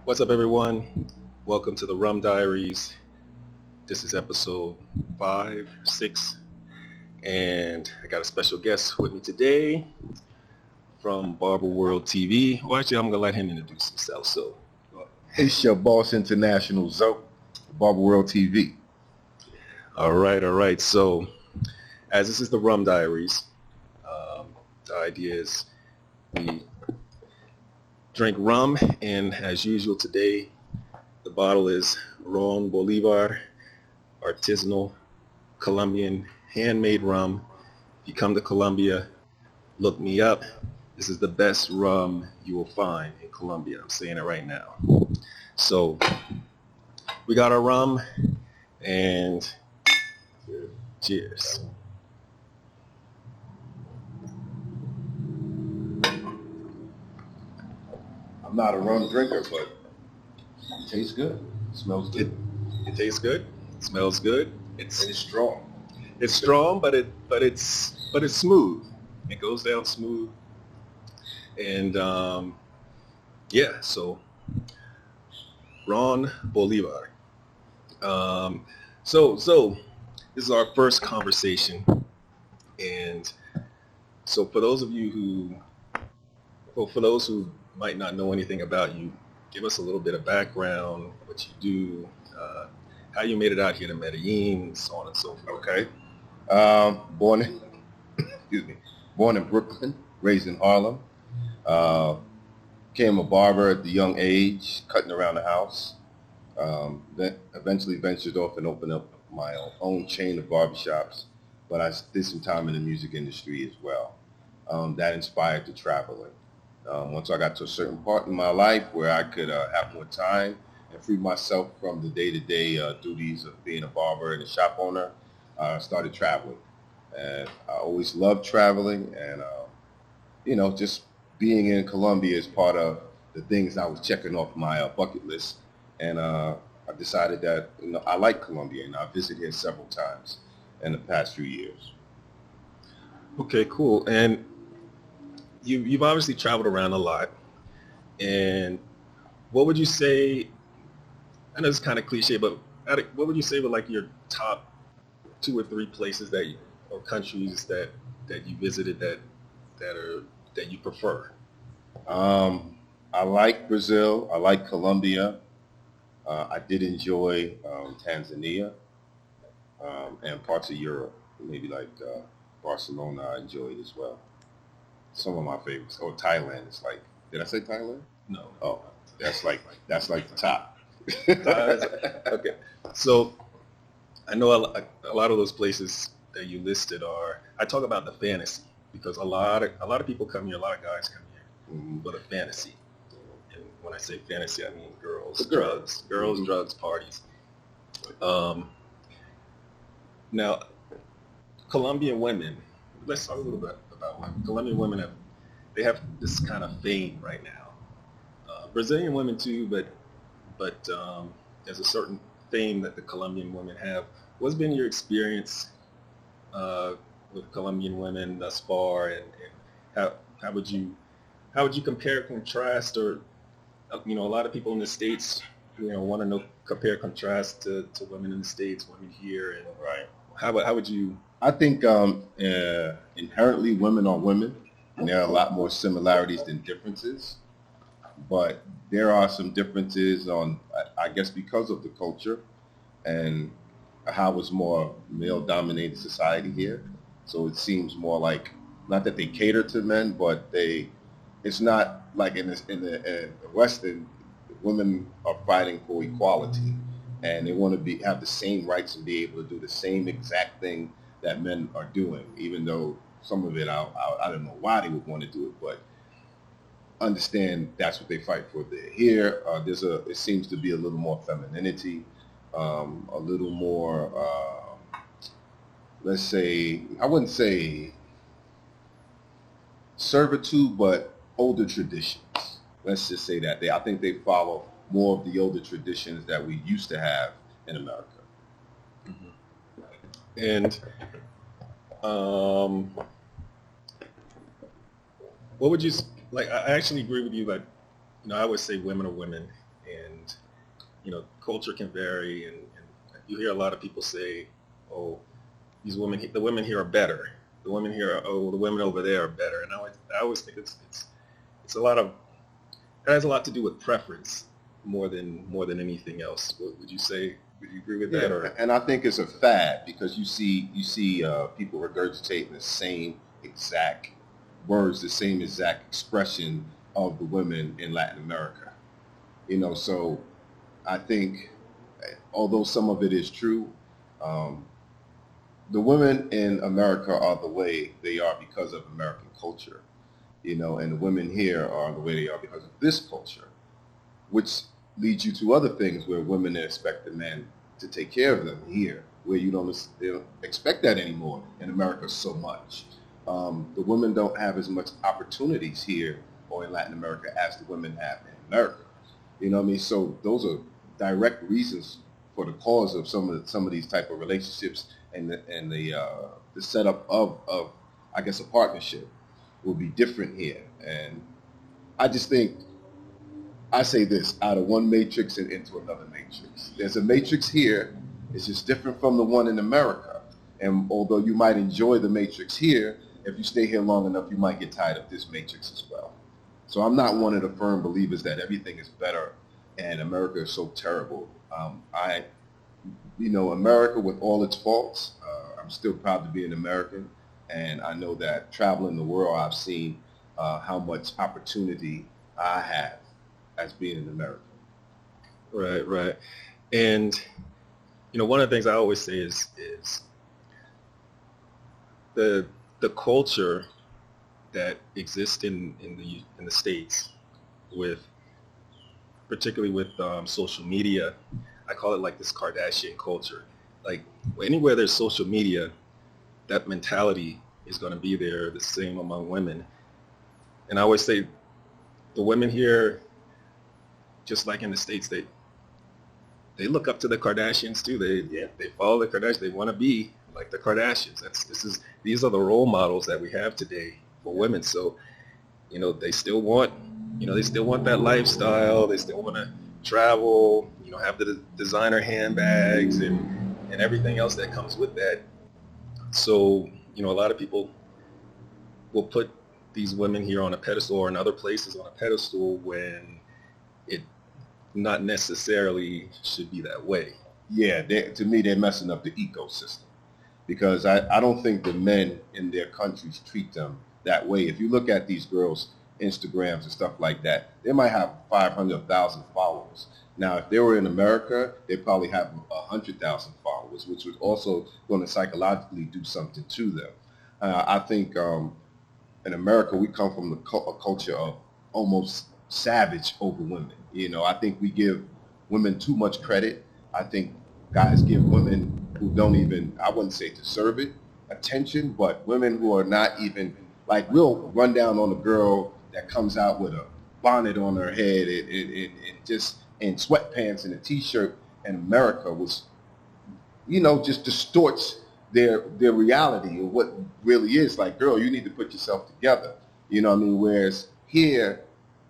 What's up, everyone? Welcome to the Rum Diaries. This is episode 5, 6, and I got a special guest with me today from Barber World TV. Well, actually, I'm going to let him introduce himself. It's your boss, International Zoe, Barber World TV. All right. So, as this is the Rum Diaries, the idea is we drink rum, and as usual today, the bottle is Ron Bolivar Artesanal Colombian handmade rum. If you come to Colombia, look me up. This is the best rum you will find in Colombia. I'm saying it right now. So we got our rum, and cheers. I'm not a rum drinker, but it tastes good. It smells good. It tastes good. It smells good. And it's strong. It's strong, but it's smooth. It goes down smooth. And so Ron Bolivar. So this is our first conversation, and so for those who might not know anything about you, give us a little bit of background, what you do, how you made it out here to Medellin, so on and so forth. Okay. Born in Brooklyn, raised in Harlem. Became a barber at the young age, cutting around the house. Then eventually ventured off and opened up my own chain of barbershops, but I did some time in the music industry as well. That inspired to traveling. Once I got to a certain part in my life where I could have more time and free myself from the day-to-day duties of being a barber and a shop owner, I started traveling. And I always loved traveling, and just being in Colombia is part of the things I was checking off my bucket list. And I decided that I like Colombia, and I visited here several times in the past few years. Okay, cool. And you've obviously traveled around a lot. And what would you say? I know it's kind of cliche, but what would you say were like your top 2 or 3 places or countries that you visited that you prefer? I like Brazil. I like Colombia. I did enjoy Tanzania and parts of Europe, maybe like Barcelona. I enjoyed as well. Some of my favorites. Or Thailand. It's like, did I say Thailand? No. Oh, that's like the top. Okay. So I know a lot of those places that you listed I talk about the fantasy, because a lot of people come here, a lot of guys come here with a fantasy. And when I say fantasy, I mean girls, drugs, parties. Now, Colombian women, let's talk a little bit about women. Colombian women they have this kind of fame right now. Brazilian women too, but there's a certain fame that the Colombian women have. What's been your experience with Colombian women thus far, and how would you compare, contrast, or a lot of people in the States want to know, compare, contrast to women in the States, women here, and Right. how would you? I think inherently women are women, and there are a lot more similarities than differences. But there are some differences I guess, because of the culture and how it's more male-dominated society here. So it seems more like, not that they cater to men, but it's not like in the Western, women are fighting for equality, and they want to have the same rights and be able to do the same exact thing that men are doing, even though some of it, I don't know why they would want to do it, but understand that's what they fight for. There. Here, it seems to be a little more femininity, a little more, let's say, I wouldn't say servitude, but older traditions. Let's just say that. I think they follow more of the older traditions that we used to have in America. And what would you like? I actually agree with you that I would say women are women, and culture can vary, and you hear a lot of people say, "Oh, the women here are better. The women here, the women over there are better." And I always think it's a lot of it has a lot to do with preference more than anything else. Would you say? Would you agree with that? Or? And I think it's a fad because you see people regurgitating the same exact words, the same exact expression of the women in Latin America. So I think, although some of it is true, the women in America are the way they are because of American culture, and the women here are the way they are because of this culture, which leads you to other things where women expect the men to take care of them here, where they don't expect that anymore in America so much. The women don't have as much opportunities here or in Latin America as the women have in America. You know what I mean? So those are direct reasons for the cause of some of these type of relationships, and the setup of I guess a partnership will be different here. And I just think I say this, out of one matrix and into another matrix. There's a matrix here. It's just different from the one in America. And although you might enjoy the matrix here, if you stay here long enough, you might get tired of this matrix as well. So I'm not one of the firm believers that everything is better and America is so terrible. America with all its faults, I'm still proud to be an American. And I know that traveling the world, I've seen how much opportunity I have as being an American. Right. And, one of the things I always say is the culture that exists in the States, particularly with social media. I call it like this Kardashian culture. Like anywhere there's social media, that mentality is going to be there, the same among women. And I always say the women here, just like in the States, they look up to the Kardashians too. They follow the Kardashians. They want to be like the Kardashians. These are the role models that we have today for women. So, they still want that lifestyle. They still want to travel, have the designer handbags and everything else that comes with that. So, a lot of people will put these women here on a pedestal or in other places on a pedestal when it not necessarily should be that way. Yeah, to me, they're messing up the ecosystem because I don't think the men in their countries treat them that way. If you look at these girls' Instagrams and stuff like that, they might have 500,000 followers. Now, if they were in America, they probably have 100,000 followers, which was also going to psychologically do something to them. I think in America, we come from a culture of almost savage over women. I think we give women too much credit. I think guys give women who don't even, I wouldn't say deserve it, attention, but women who are not even, like we'll run down on a girl that comes out with a bonnet on her head and just in sweatpants and a t-shirt in America, which, just distorts their reality of what really is. Like, girl, you need to put yourself together. You know what I mean? Whereas here,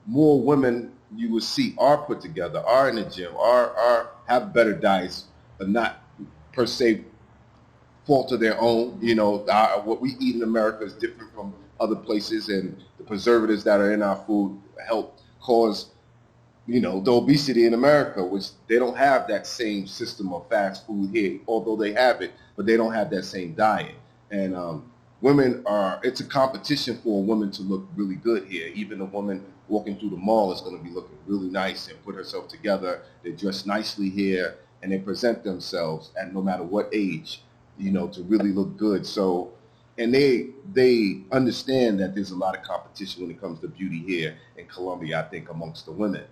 more women you will see are put together, are in the gym, are have better diets, but not per se fault of their own. What we eat in America is different from other places, and the preservatives that are in our food help cause, the obesity in America, which they don't have that same system of fast food here, although they have it, but they don't have that same diet. And it's a competition for a woman to look really good here. Even a woman walking through the mall is going to be looking really nice and put herself together. They dress nicely here and they present themselves at no matter what age, to really look good. So, and they understand that there's a lot of competition when it comes to beauty here in Colombia, I think, amongst the women.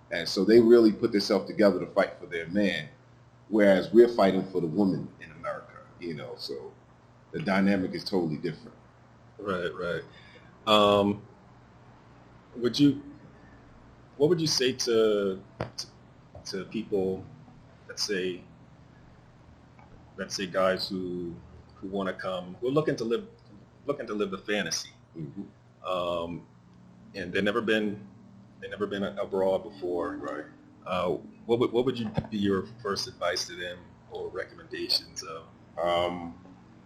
And so they really put themselves together to fight for their man, whereas we're fighting for the woman in America, so the dynamic is totally different. Right. What would you say to people, let's say guys who want to come, who are looking to live the fantasy, Mm-hmm. and they've never been abroad before, Right. What would you be your first advice to them or recommendations of?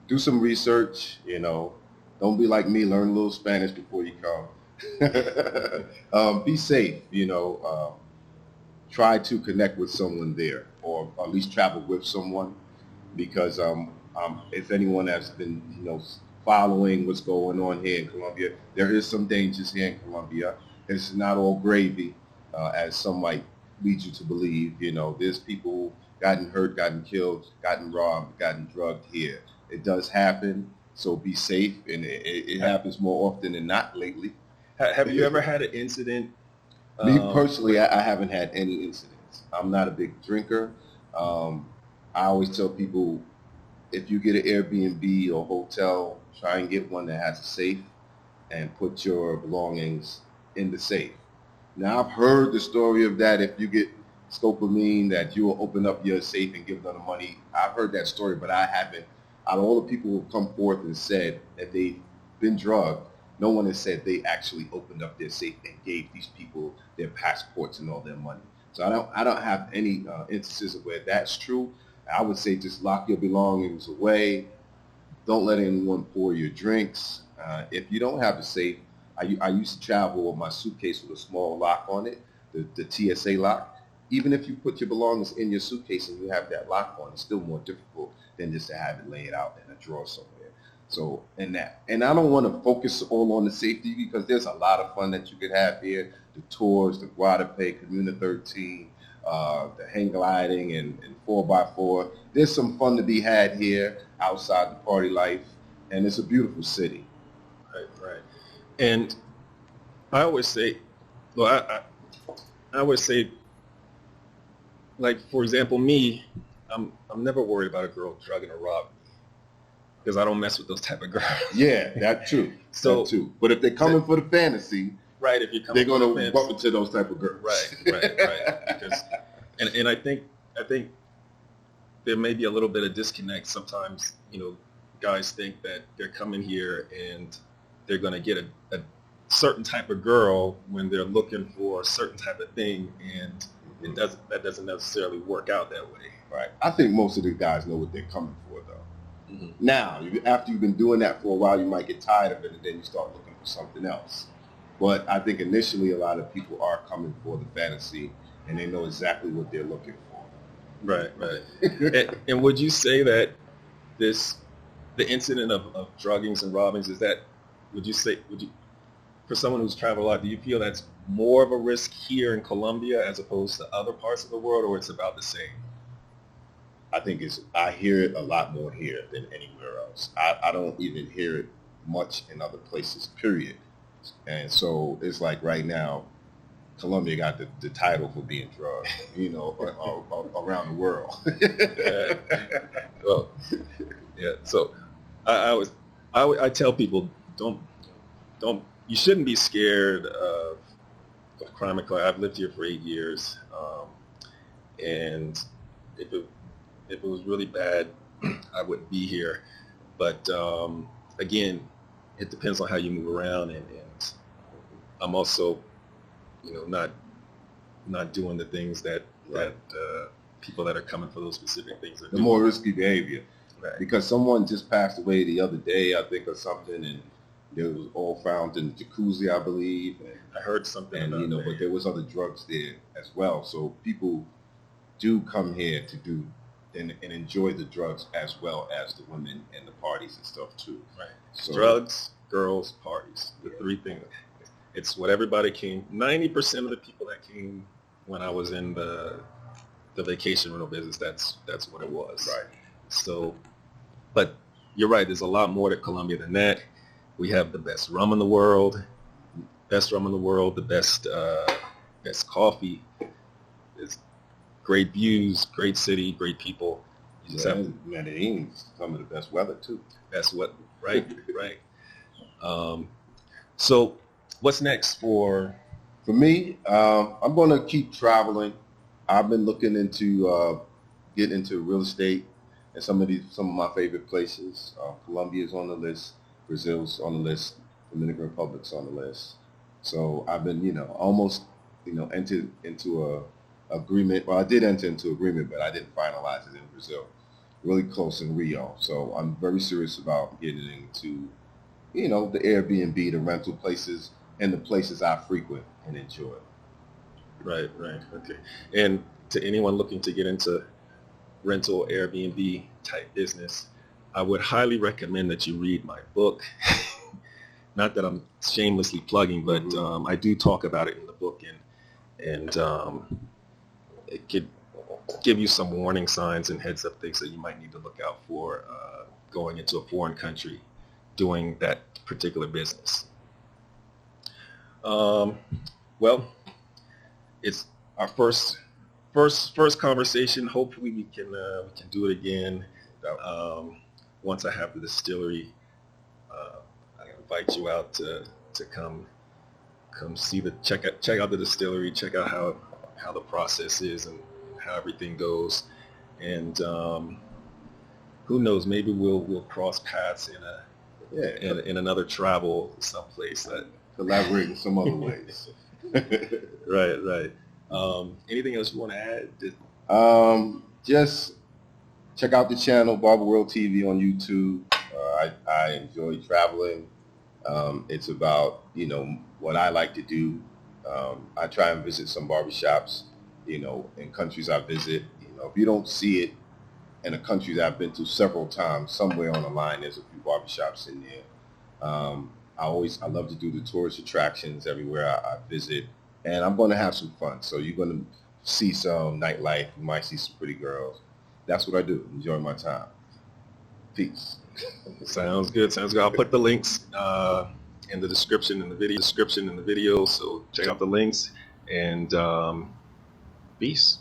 Do some research, don't be like me, learn a little Spanish before you come. Be safe, try to connect with someone there or at least travel with someone because if anyone has been, following what's going on here in Colombia, there is some dangers here in Colombia. It's not all gravy, as some might lead you to believe. There's people gotten hurt, gotten killed, gotten robbed, gotten drugged here. It does happen, so be safe, and it happens more often than not lately. Have you ever had an incident? Me personally, I haven't had any incidents. I'm not a big drinker. I always tell people, if you get an Airbnb or hotel, try and get one that has a safe and put your belongings in the safe. Now, I've heard the story of that. If you get scopolamine, that you will open up your safe and give them the money. I've heard that story, but I haven't. Out of all the people who have come forth and said that they've been drugged, no one has said they actually opened up their safe and gave these people their passports and all their money. So I don't have any instances of where that's true. I would say just lock your belongings away. Don't let anyone pour your drinks. If you don't have a safe, I used to travel with my suitcase with a small lock on it, the TSA lock. Even if you put your belongings in your suitcase and you have that lock on, it's still more difficult than just to have it laid out in a drawer somewhere. So, and I don't want to focus all on the safety because there's a lot of fun that you could have here. The tours, the Guadape, Comuna 13, the hang gliding and 4x4. There's some fun to be had here outside the party life, and it's a beautiful city. Right. And I always say, well, I always say, like, for example, me, I'm never worried about a girl drugging or robbing because I don't mess with those type of girls. Yeah, that too. So, that too. But if they're coming for the fantasy, right, if you're coming, they're going to bump into those type of girls. Right. Because, and I think there may be a little bit of disconnect sometimes. Guys think that they're coming here and they're going to get a certain type of girl when they're looking for a certain type of thing, and that doesn't necessarily work out that way. Right. I think most of the guys know what they're coming for, though. Mm-hmm. Now, after you've been doing that for a while, you might get tired of it, and then you start looking for something else. But I think initially a lot of people are coming for the fantasy, and they know exactly what they're looking for. Right. and would you say that the incident of druggings and robbings, would you for someone who's traveled a lot, do you feel that's more of a risk here in Colombia as opposed to other parts of the world, or it's about the same? I hear it a lot more here than anywhere else. I don't even hear it much in other places, period. And so it's like right now, Colombia got the title for being drugged, around the world. Well, yeah. So I tell people, don't, you shouldn't be scared of crime and crime. I've lived here for 8 years, and if it was really bad, I wouldn't be here. But again, it depends on how you move around, and I'm also, not doing the things that people that are coming for those specific things are doing. The more risky behavior. Right. Because someone just passed away the other day, I think, or something, and it was all found in the jacuzzi, I believe. And I heard something. And but there was other drugs there as well. So people do come here to do and enjoy the drugs as well as the women and the parties and stuff too. Right. So, drugs, girls, parties. The three things. It's what everybody came. 90% of the people that came when I was in the vacation rental business, that's what it was. Right. So, but you're right. There's a lot more to Colombia than that. We have the best rum in the world, the best coffee. It's great views, great city, great people. You just have Medellin, some of the best weather too. That's what, right. So, what's next for me? I'm going to keep traveling. I've been looking into getting into real estate and some of my favorite places. Colombia's on the list, Brazil's on the list, Dominican Republic's on the list. So I've been, almost, entered into agreement. Well, I did enter into agreement, but I didn't finalize it in Brazil. Really close in Rio. So I'm very serious about getting into, the Airbnb, the rental places, and the places I frequent and enjoy. Right, right, okay. And to anyone looking to get into rental Airbnb type business, I would highly recommend that you read my book. Not that I'm shamelessly plugging, but I do talk about it in the book, and it could give you some warning signs and heads up things that you might need to look out for going into a foreign country doing that particular business. Well, it's our first conversation. Hopefully we can do it again. Once I have the distillery, I invite you out to come see check out the distillery, check out how the process is and how everything goes, and who knows, maybe we'll cross paths in another travel someplace. Collaborate in some other ways. Right. Anything else you want to add? Just check out the channel, Barber World TV on YouTube. I enjoy traveling. It's about, what I like to do. I try and visit some barbershops, in countries I visit. If you don't see it in a country that I've been to several times, somewhere on the line there's a few barbershops in there. I love to do the tourist attractions everywhere I visit, and I'm going to have some fun. So you're going to see some nightlife. You might see some pretty girls. That's what I do. Enjoy my time. Peace. Sounds good. I'll put the links in the description in the video. So check out the links, and peace.